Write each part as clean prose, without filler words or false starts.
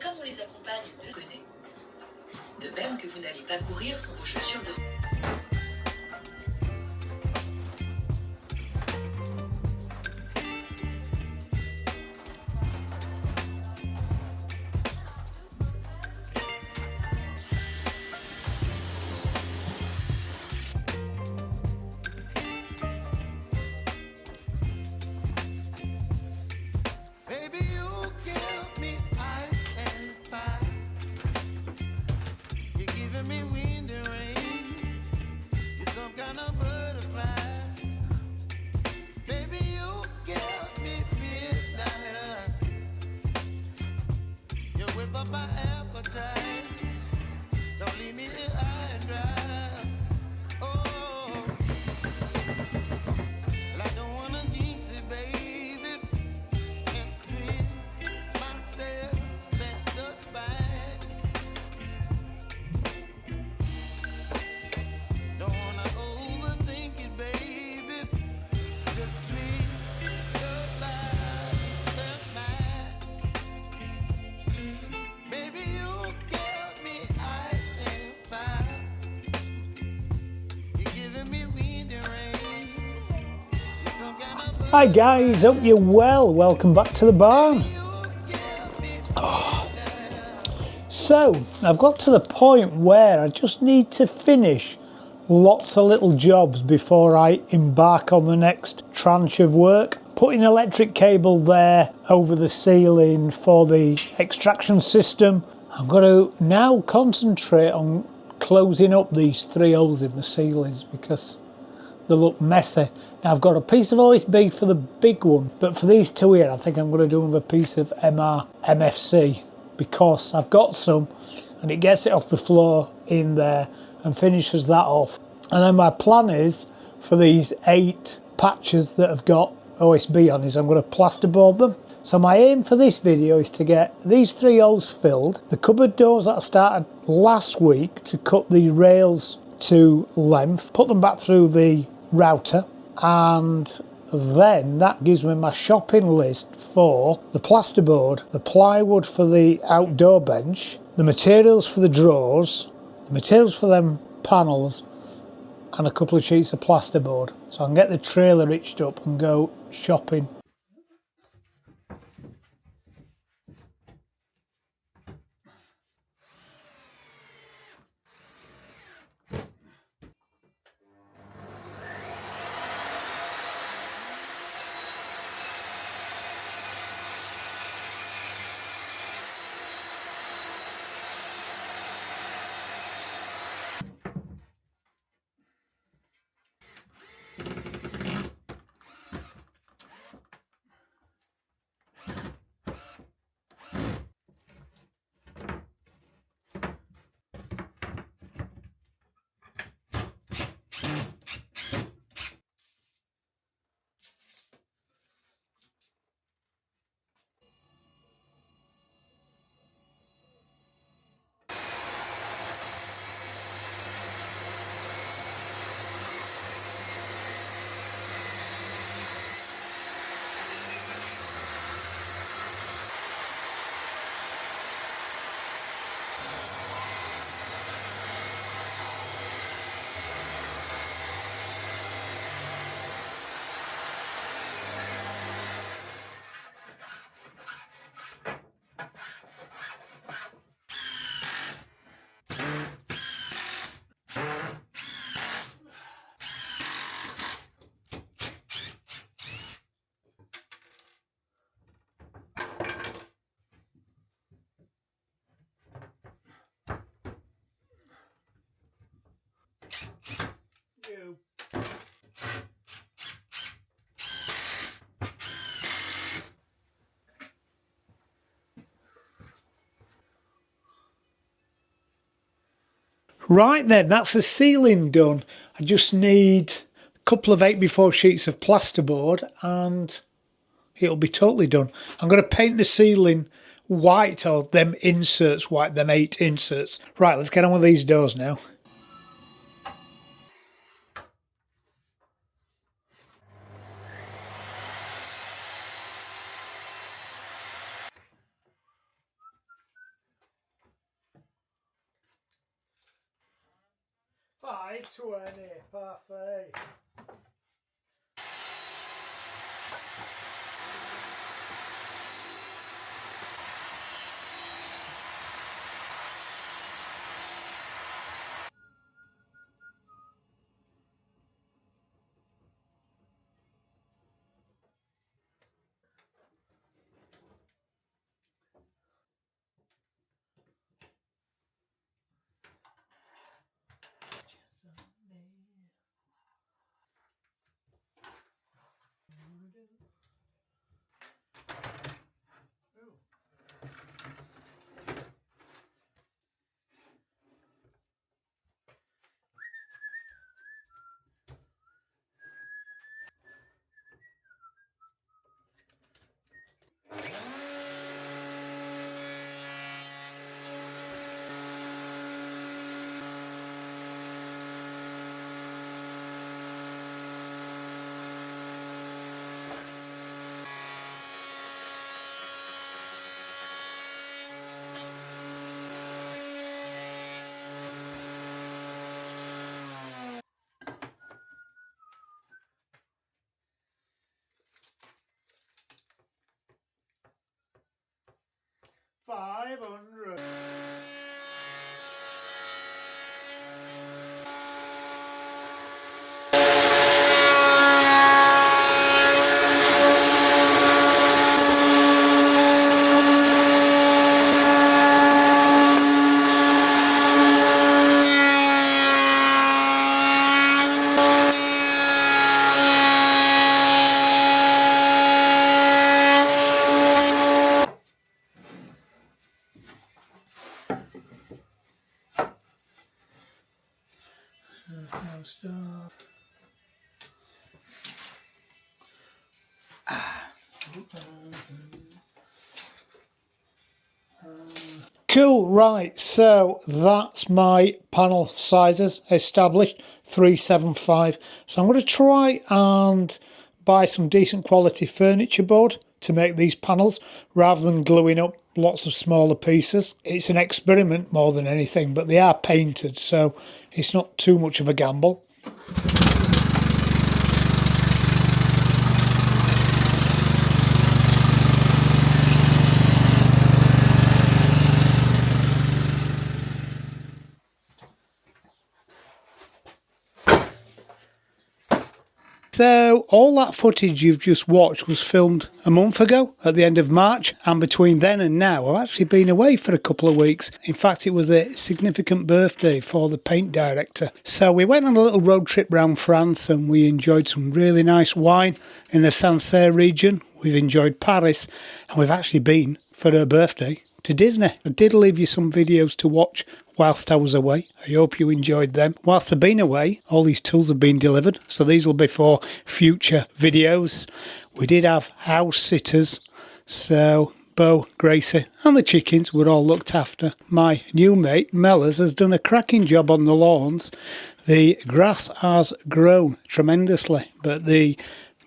comme on les accompagne de connaître. De même que vous n'allez pas courir sans vos chaussures de... Hi guys, hope you're well. Welcome back to the barn. So, I've got to the point where I just need to finish lots of little jobs before I embark on the next tranche of work. Putting electric cable there over the ceiling for the extraction system. I'm going to now concentrate on closing up these 3 holes in the ceilings because they look messy. Now I've got a piece of OSB for the big one, but for these 2 here I think I'm going to do them with a piece of MFC because I've got some and it gets it off the floor in there and finishes that off. And then my plan is for these 8 patches that have got OSB on is I'm going to plasterboard them. So my aim for this video is to get these 3 holes filled, the cupboard doors that I started last week to cut the rails to length, put them back through the router, and then that gives me my shopping list for the plasterboard, the plywood for the outdoor bench, the materials for the drawers, the materials for them panels, and a couple of sheets of plasterboard. So I can get the trailer hitched up and go shopping. Right then, that's the ceiling done. I just need a couple of 8x4 sheets of plasterboard and it'll be totally done. I'm going to paint the ceiling white, or them inserts white, them 8 inserts. Right, let's get on with these doors now. 520, parfait. $500. Stop. Cool, right, so that's my panel sizes established, 375. So I'm going to try and buy some decent quality furniture board to make these panels rather than gluing up lots of smaller pieces. It's an experiment more than anything, but they are painted, so it's not too much of a gamble. So all that footage you've just watched was filmed a month ago at the end of March, and between then and now I've actually been away for a couple of weeks. In fact, it was a significant birthday for the paint director. So we went on a little road trip around France and we enjoyed some really nice wine in the Sancerre region. We've enjoyed Paris and we've actually been, for her birthday, to Disney. I did leave you some videos to watch whilst I was away. I hope you enjoyed them. Whilst I've been away, all these tools have been delivered, so these will be for future videos. We did have house sitters, so Bo, Gracie and the chickens were all looked after. My new mate, Mellors, has done a cracking job on the lawns. The grass has grown tremendously, but the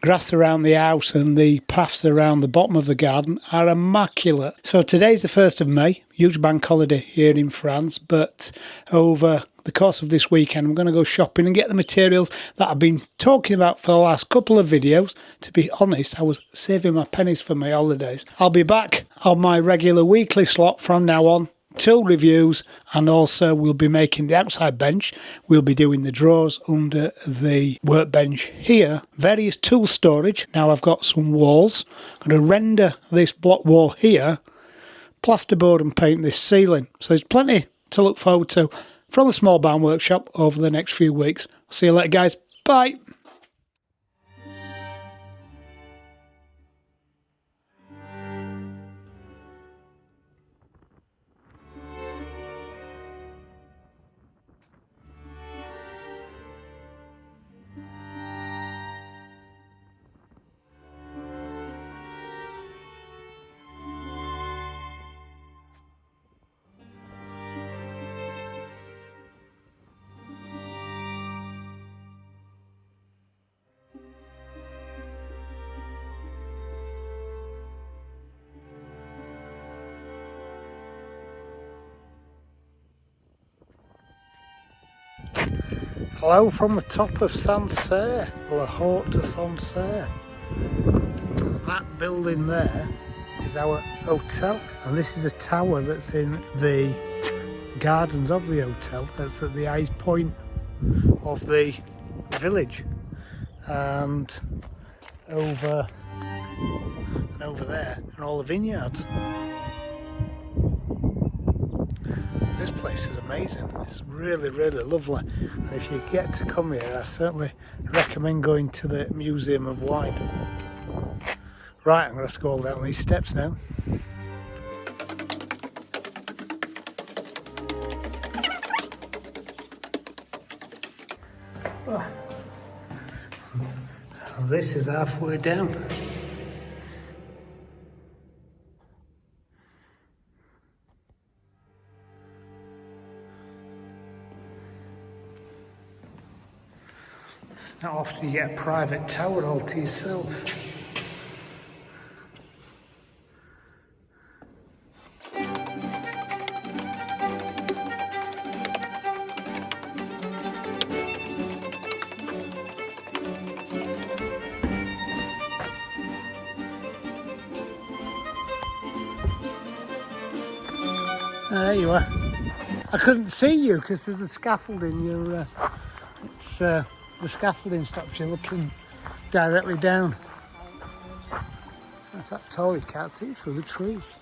grass around the house and the paths around the bottom of the garden are immaculate. So today's the 1st of May, huge bank holiday here in France, but over the course of this weekend I'm going to go shopping and get the materials that I've been talking about for the last couple of videos. To be honest, I was saving my pennies for my holidays. I'll be back on my regular weekly slot from now on. Tool reviews, and also we'll be making the outside bench. We'll be doing the drawers under the workbench here. Various tool storage. Now I've got some walls. I'm going to render this block wall here, plasterboard and paint this ceiling. So there's plenty to look forward to from the Small Barn Workshop over the next few weeks. See you later, guys. Bye. Hello from the top of Sancerre, La Haute de Sancerre. That building there is our hotel, and this is a tower that's in the gardens of the hotel. That's at the highest point of the village, and over there are all the vineyards. This place is amazing. It's really, really lovely. And if you get to come here, I certainly recommend going to the Museum of Wine. Right, I'm going to have to go all down these steps now. And this is halfway down. It's not often you get a private tower all to yourself. There you are. I couldn't see you because there's a scaffolding. The scaffolding stops you looking directly down. That's that tall, you can't see through the trees.